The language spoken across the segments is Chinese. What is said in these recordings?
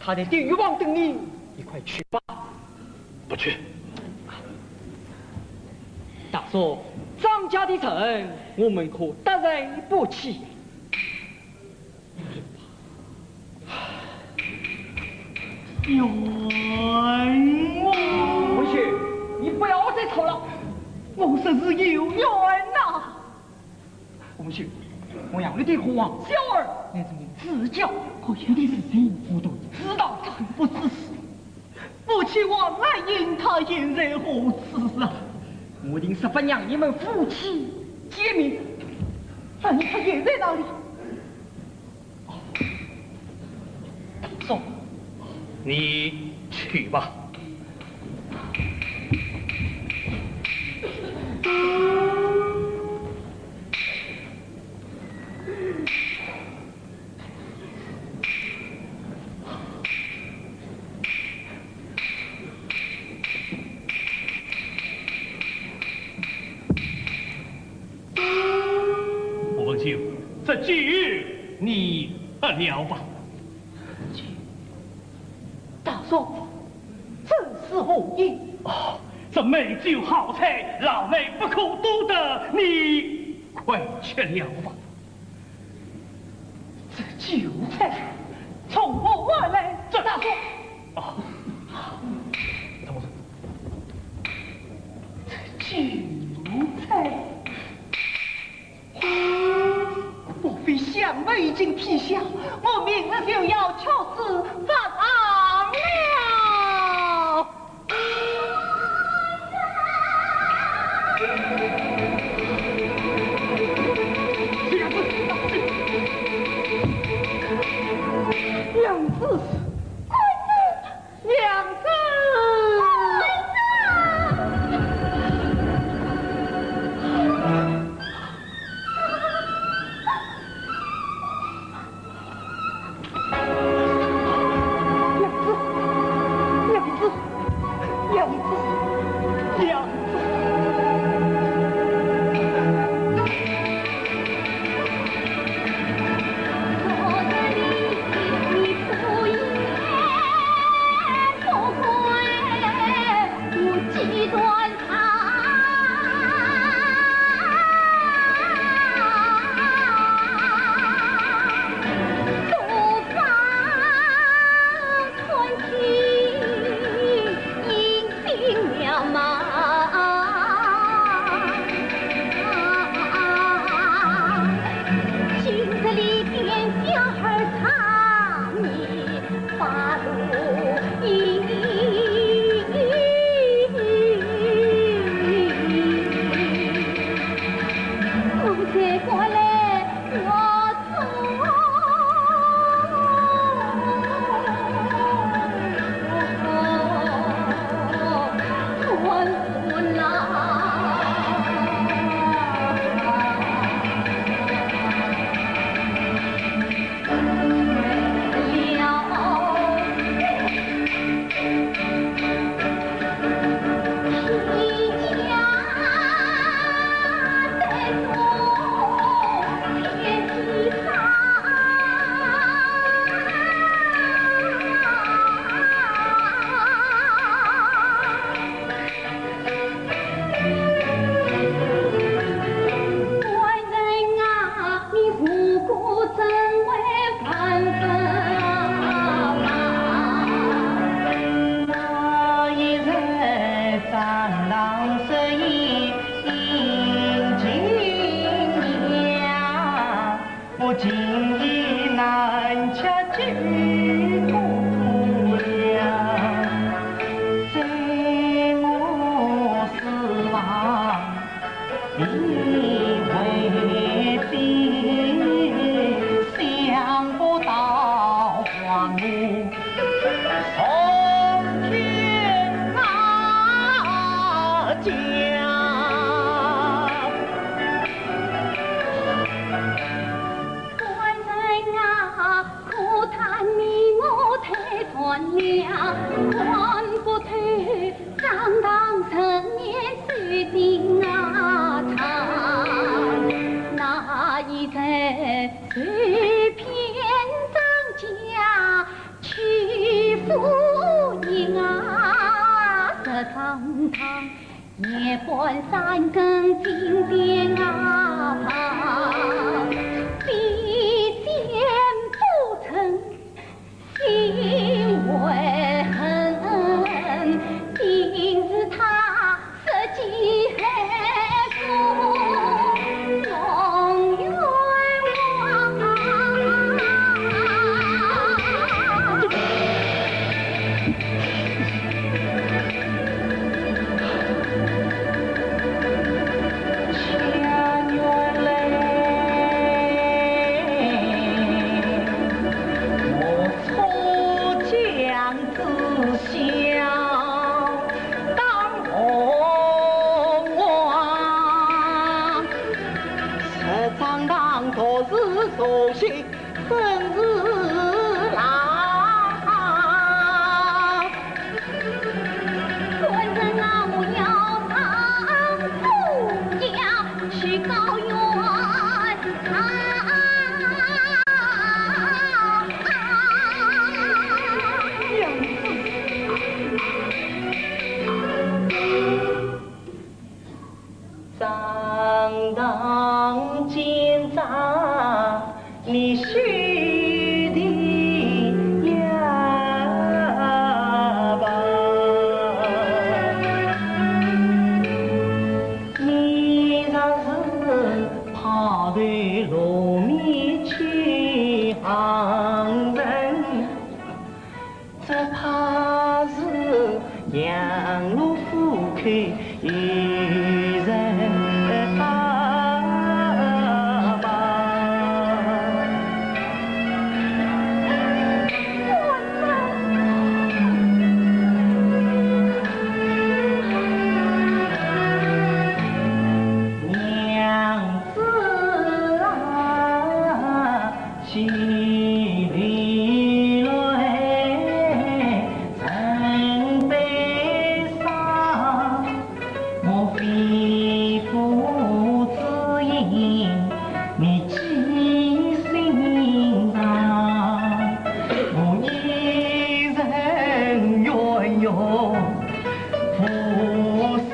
他的地狱王等你，你快去吧。不去。大叔，张家的城，我们可得罪不起。冤枉！文旭，你不要再吵了，我甚是有冤呐。文旭，我养了的国王小儿，乃是你自教，可有的事情我都知道，不希望来引他现在何此啊？我定十分让你们夫妻见面。问他现在哪里？走，你去吧。吴文秀，这句你了吧？大嫂，这是何意？哦，这美酒好菜，老内不可多得，你快去了吧。这酒菜从何而来？这大嫂。哦，怎么说？这酒菜，莫非相妹已经批下，我明日就要求是发案了。娘子，快子，娘子，夜半三更金殿啊，比肩不成心为恨，今日他设计黑夫弄冤枉啊！这怕是杨路夫客一人帮忙。娘子啊，心里泪真悲伤，莫非父之言你记心上？我一人冤冤负身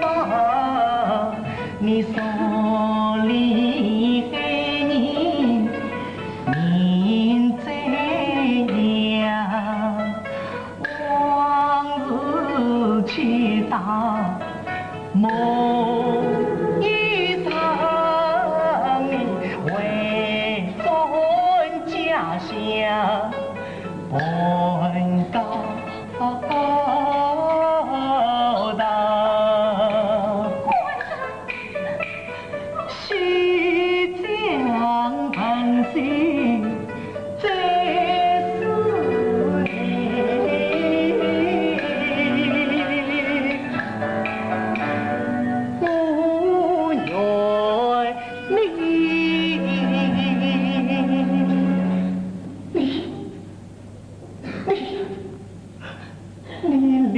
亡，你所离开你人怎样？往日去到梦一场，为尊家乡本高堂。西江畔西，这是你，不愿你另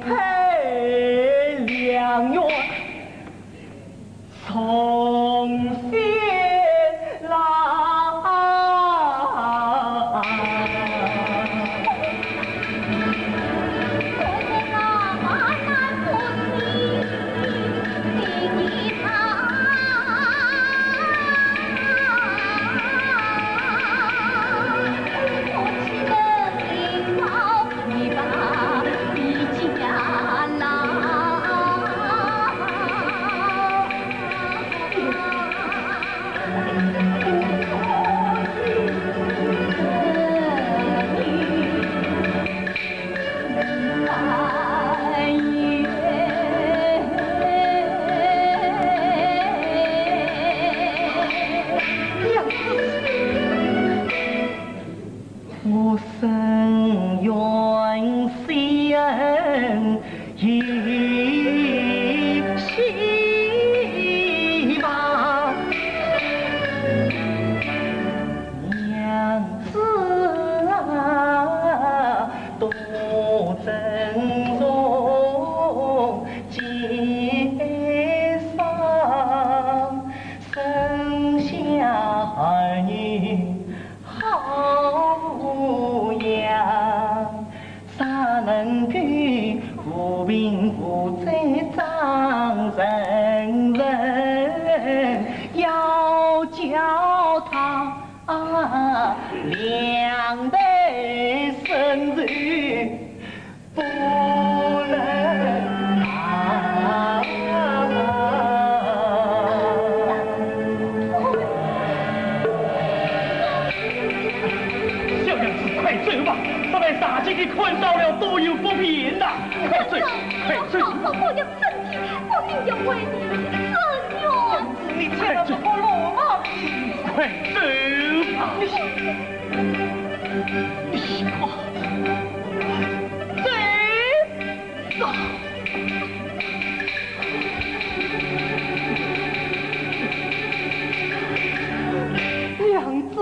配良缘。从先来，我生愿先一希望，娘子啊，多珍重接上，生下儿女好模样，啥能给不平不在张人人，要叫他两倍生日不能忘。小娘子，快走吧！咱们大姐给困到了，都有不平呐！快走，快走！我有身体，我定要为你伸冤。你千万不可落马快走吧！你快走！娘子。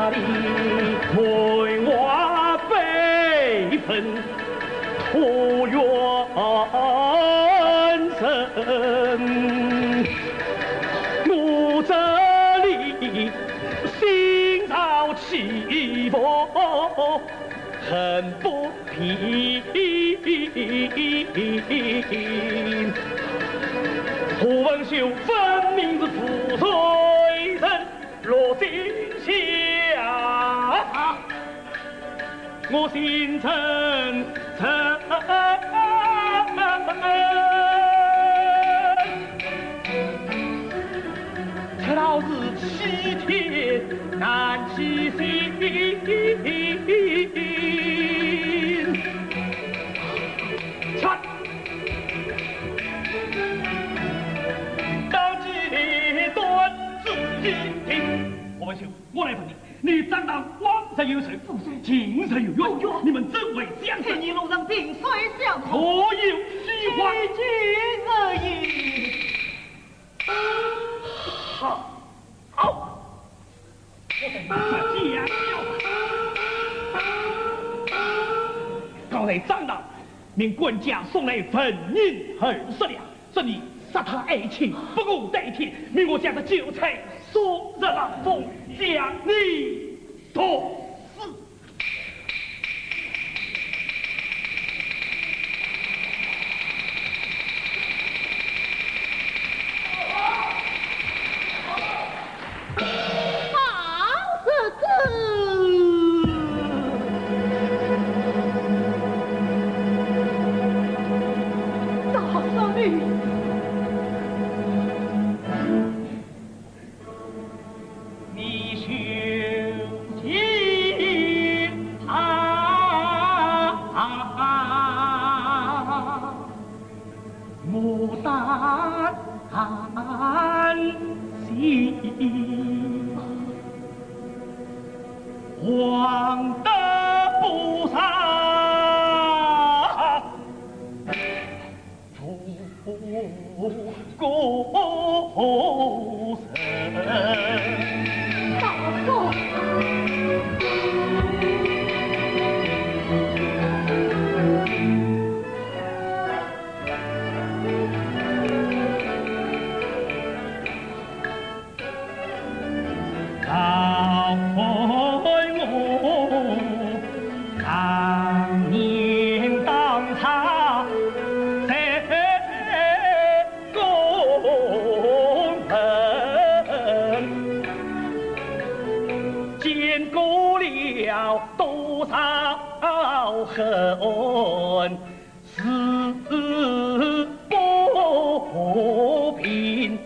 里梅花悲愤托冤神，我这里心潮起伏，恨不平。胡文秀分明是负罪人，落井下，我心诚诚。这老是欺天难欺心，看。胡文秀，我来问你，你长得往上有神，今生有冤，你们怎为相识？你路上萍水相逢，可有虚话？一句而已。好，我在马上讲了。刚才张大命官家送来粉银20两，说你杀他爱情不共戴天，命我将他酒菜送入牢中，将你毒死。黄德不杀，复孤身。大哥。恨死不平，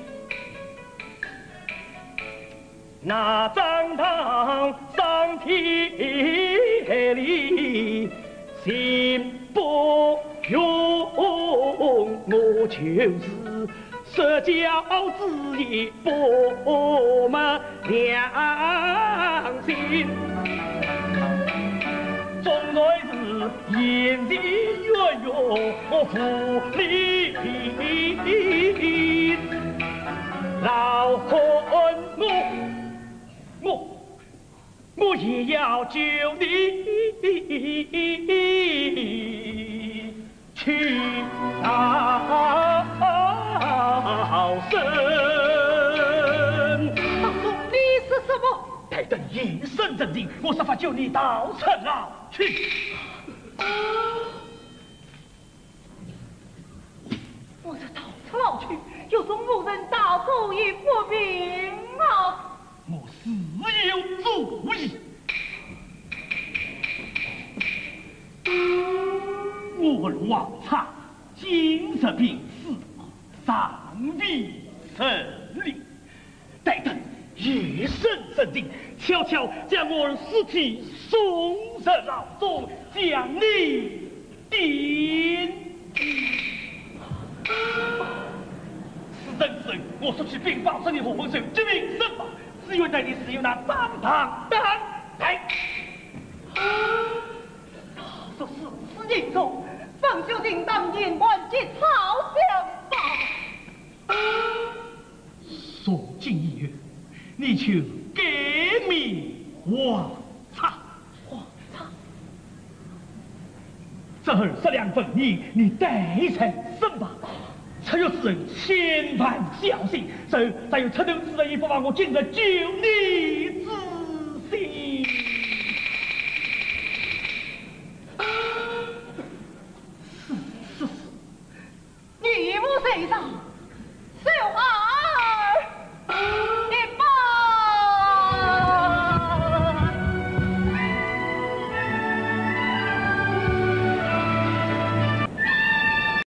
那张堂上天理，心不用，我就是社交之意不没良心。总在是言之远远负理，老汉我也要救你去逃生。大叔，你是什么？待等一声镇定，我设法救你到城牢去。我这到城牢去，有种无人大主意不明啊！我自有主意。我王差今日病死，尚未成立，待等夜深镇定，悄悄将我尸体送入牢中，将你定。是真是我说起禀报圣你胡文秀，证明身法，只愿带你使用那张堂的来。说是死人中，方秀定当年万劫草相吧。说今一月，你求改名我操！这20两银子，你带成身吧。才有此人千万小心，再有出头之人，也不枉我今日救你之心。是，你母身上，小孩儿。